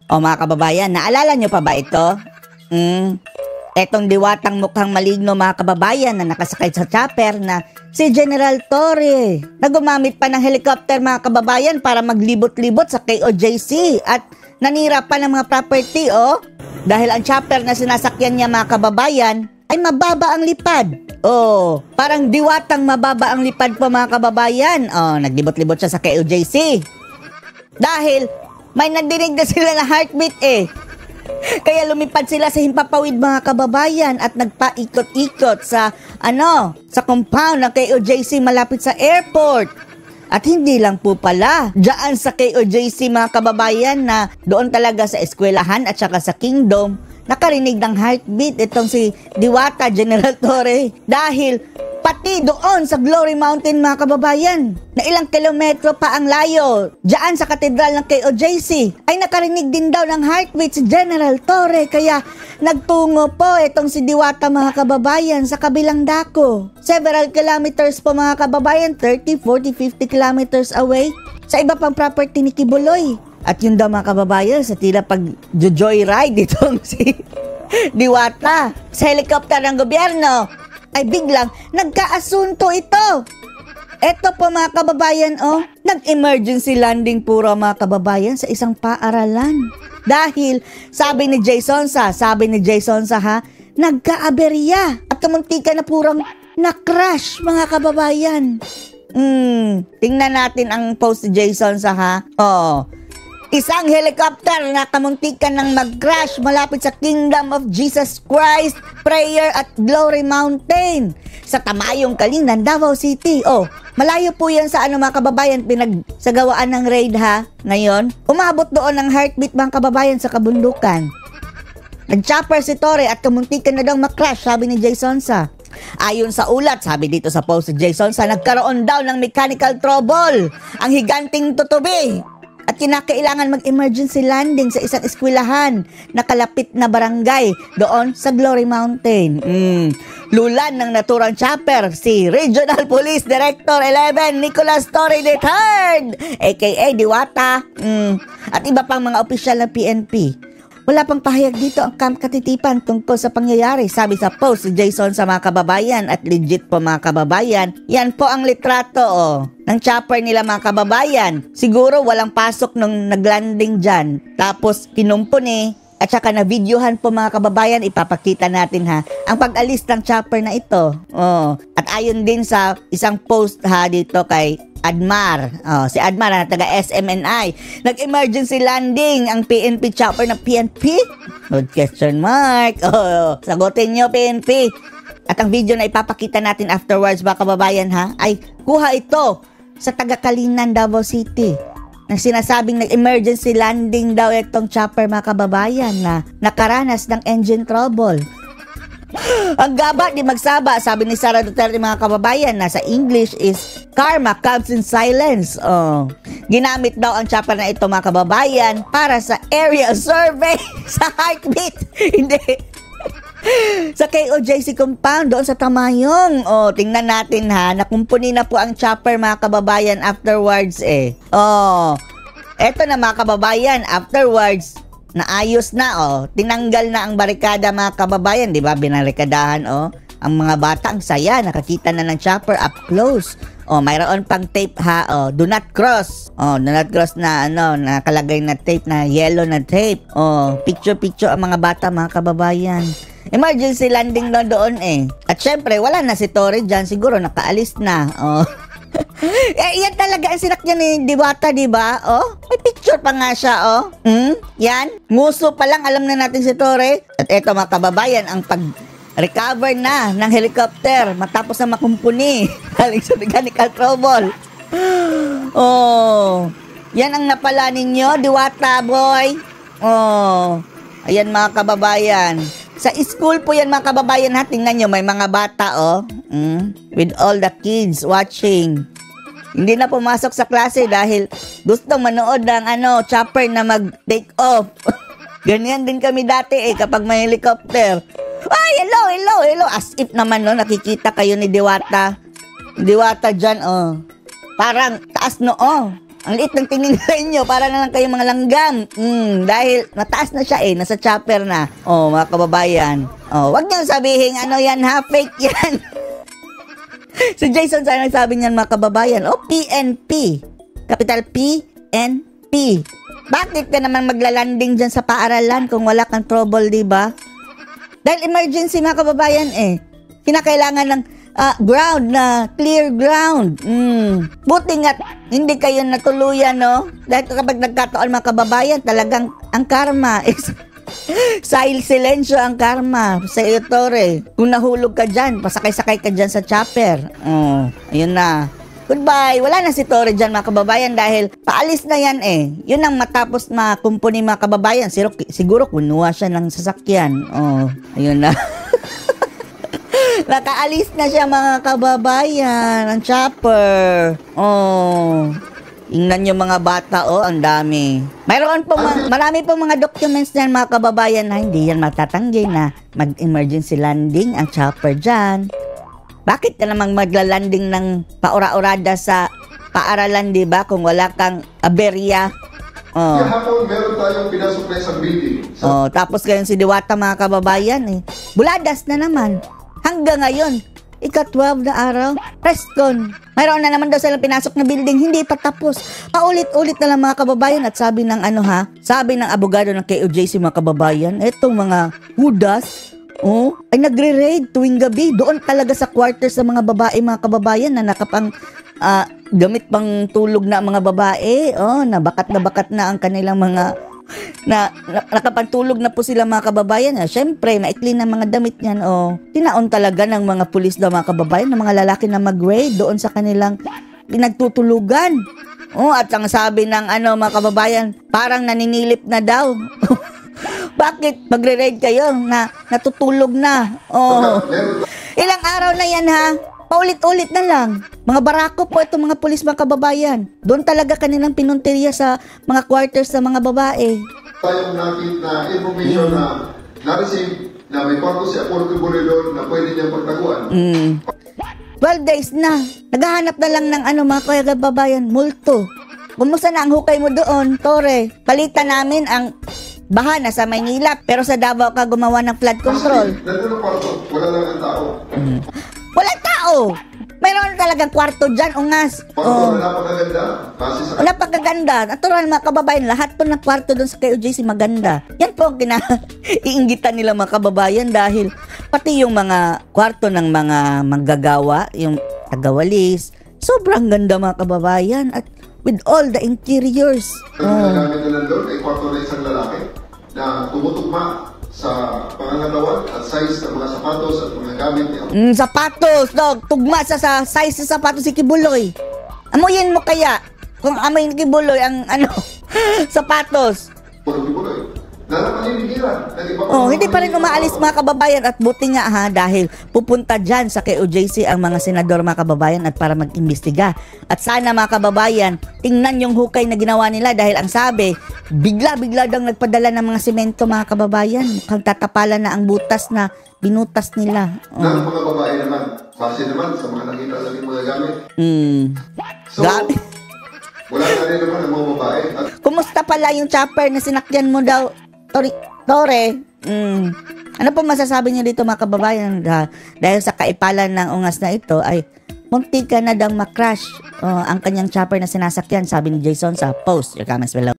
O mga kababayan, naalala nyo pa ba ito? Etong diwatang mukhang maligno mga kababayan na nakasakay sa chopper na si General Torre. Nagumamit pa ng helicopter mga kababayan para maglibot-libot sa KOJC at nanira pa ng mga property dahil ang chopper na sinasakyan niya mga kababayan ay mababa ang lipad. Parang diwatang mababa ang lipad po mga kababayan. Naglibot-libot siya sa KOJC. Dahil may nadinig na sila na heartbeat Kaya lumipad sila sa himpapawid mga kababayan at nagpaikot-ikot sa compound ng KOJC malapit sa airport. At hindi lang po pala diyan sa KOJC mga kababayan na doon talaga sa eskwelahan at saka sa Kingdom nakarinig ng heartbeat itong si Diwata General Torre dahil pati doon sa Glory Mountain mga kababayan na ilang kilometro pa ang layo diyan sa katedral ng KOJC ay nakarinig din daw ng heartbeat si General Torre kaya nagtungo po itong si Diwata mga kababayan sa kabilang dako. Several kilometers po mga kababayan, 30, 40, 50 kilometers away sa iba pang property ni Kibuloy. At yun daw mga kababayan sa tila pag-joyride itong si Diwata sa helicopter ng gobyerno ay biglang nagkaasunto ito. Eto po mga kababayan nag-emergency landing puro mga kababayan sa isang paaralan. Dahil sabi ni Jason Sa nagka-aberya at kamuntika na purong na-crash mga kababayan. Tingnan natin ang post ni Jason Sa Isang helicopter na kamuntikan ng mag-crash malapit sa Kingdom of Jesus Christ Prayer at Glory Mountain sa Tamayong Kalingan, Davao City. Malayo po yan sa mga kababayan pinagsagawaan ng raid Ngayon, umabot doon ang heartbeat mga kababayan sa kabundukan. Nag-chopper si Torre at kamuntikan na daw mag-crash, sabi ni Jason Sa. Ayon sa ulat, sabi dito sa post ni Jason Sa, nagkaroon daw ng mechanical trouble ang higanting tutubi. At kinakailangan mag-emergency landing sa isang eskwelahan na kalapit na barangay doon sa Glory Mountain. Lulan ng naturang chopper si Regional Police Director 11 Nicolas Torre III aka Diwata at iba pang mga opisyal ng PNP. Wala pang pahayag dito ang Camp Katitipan tungkol sa pangyayari, sabi sa post si Jason Sa mga kababayan at legit po mga kababayan. Yan po ang litrato ng chopper nila mga kababayan. Siguro walang pasok nung naglanding dyan. Tapos kinumpo at saka na videohan po mga kababayan, ipapakita natin ang pag-alis ng chopper na ito. At ayon din sa isang post dito kay Admar. Si Admar na taga SMNI. Nag-emergency landing ang PNP chopper ng PNP? Good question mark. Sagutin nyo PNP. At ang video na ipapakita natin afterwards mga kababayan ay kuha ito sa taga Kalinan, Davao City. Nang sinasabing nag-emergency landing daw itong chopper mga kababayan na nakaranas ng engine trouble. Ang gaba di magsaba, sabi ni Sara Duterte mga kababayan na sa English is karma comes in silence. Ginamit daw ang chopper na ito mga kababayan para sa area survey sa heartbeat. Hindi. Sa KOJC compound doon sa Tamayong. Tingnan natin nakumpuni na po ang chopper mga kababayan afterwards Eto na mga kababayan, afterwards naayos na tinanggal na ang barikada mga kababayan, di ba? Binarikadahan ang mga bata, ang saya, nakakita na ng chopper up close. Mayroon pang tape do not cross. Do not cross na nakalagay na tape na yellow na tape. Picture ang mga bata mga kababayan. Emergency landing na doon At syempre wala na si Torre dyan, siguro nakaalis na. Yan talaga ang sinakyan ni Diwata, di ba? May picture pa nga siya, Yan. Nguso pa lang, alam na natin si Torre. At eto mga kababayan, ang pag-recover na ng helicopter matapos na makumpuni galing sa mechanical trouble. Yan ang napala ninyo, Diwata boy. Ayan mga kababayan. Sa school po yan mga kababayan tingnan nyo, may mga bata with all the kids watching. Hindi na pumasok sa klase dahil gustong manood ng chopper na mag-take off. Ganyan din kami dati kapag may helicopter. Ay, hello. As if naman nakikita kayo ni Diwata. Diwata dyan Parang taas Ang liit ng tingin sa inyo, para na lang kayong mga langgam. Dahil mataas na siya nasa chopper na. Oh, mga kababayan. Oh, wag niyo sabihin, ano yan ha, fake yan. Si Jason sana nagsabi niyan, mga kababayan. Oh, PNP. Capital PNP. Bakit ka naman maglalanding dyan sa paaralan kung wala kang trouble, di ba? Dahil emergency, mga kababayan kinakailangan ng ground na clear ground. Buti nga hindi kayo natuluyan, no? Dahil kapag nagkataon, mga kababayan, talagang ang karma is silensyo ang karma sa iyo, Tore. Kung nahulog ka dyan, pasakay-sakay ka dyan sa chopper. Ayun na. Goodbye. Wala na si Tore dyan, mga kababayan, dahil paalis na yan Yun ang matapos makumpuni, mga kababayan. Siguro kunuha siya ng sasakyan. Ayun na. Nakaalis na siya, mga kababayan, ang chopper. Ingnan yung mga bata, ang dami. Mayroon po, marami pong mga documents na mga kababayan na hindi yan matatanggi na mag-emergency landing ang chopper dyan. Bakit ka namang maglalanding ng paura-urada sa paaralan, di ba? Kung wala kang aberya. Kahapon, meron tayong pinasupply sa building. Tapos ngayon si Diwata, mga kababayan, buladas na naman. Hanggang ngayon, ika-12 na araw, preskon. Mayroon na naman daw silang pinasok na building, hindi pa tapos. Paulit-ulit na lang, mga kababayan, at sabi ng sabi ng abogado ng KOJC, mga kababayan, etong mga hudas, ay nagre-raid tuwing gabi. Doon talaga sa quarters ng mga babae, mga kababayan, na nakapang gamit pang tulog na mga babae. Nabakat na ang kanilang mga nakapantulog na po sila, mga kababayan. Siyempre, maikli na mga damit yan. Tinaon talaga ng mga pulis daw, mga kababayan, ng mga lalaki na mag-raid doon sa kanilang pinagtutulugan. At ang sabi ng mga kababayan, parang naninilip na daw. Bakit magre-raid kayo na natutulog na? Ilang araw na yan, ha? Paulit-ulit na lang. Mga barako po itong mga pulis, mga kababayan. Doon talaga kanilang pinunteriya sa mga quarters sa mga babae. Tayong nakita na information na na-receive na may kwarto si Apollo Tiburidor na pwede niyang pagtaguan. 12 days na. Naghahanap na lang ng mga kababayan, multo. Kumusta na ang hukay mo doon, Tore? Palitan namin ang baha na sa Maynila, pero sa Davao ka gumawa ng flood control. Nandun ang kwarto, wala lang ang tao. Walang tao! Mayroon talagang kwarto dyan, ungas. Kwarto na napakaganda. Napakaganda. Natural, mga kababayan, lahat po ng kwarto doon sa KOJC maganda. Yan po ang iinggitan nila, mga kababayan, dahil pati yung mga kwarto ng mga manggagawa, yung tagawalis, sobrang ganda, mga kababayan, at with all the interiors. Ang nagamit na nandun ay kwarto na isang lalaki na tumutugma sa pangangatawan at size ng mga sapatos at mga gamit niya. Sapatos, dog. Tugma sa size sa sapatos si Kibuloy. Amuyin mo kaya kung amoy ni Kibuloy ang sapatos. Puro Kibuloy. Nalamaninigiran. Hindi pa rin umaalis, mga kababayan, at buti nga dahil pupunta dyan sa KOJC ang mga senador, mga kababayan, at para mag-imbestiga. At sana, mga kababayan, tingnan yung hukay na ginawa nila, dahil ang sabi, bigla-bigla daw nagpadala ng mga semento, mga kababayan. Mukhang tatapalan na ang butas na binutas nila. Ng mga babae naman, base naman sa mga nakita sa mga gamit. So, wala na rin naman ang mga babae. Kumusta pala yung chopper na sinakyan mo daw, Tore? Ano po masasabi niyo dito, mga kababayan? Dahil sa kaipalan ng ungas na ito ay munti ka na daw makrash ang kanyang chopper na sinasakyan, sabi ni Jason sa post. Your comments below.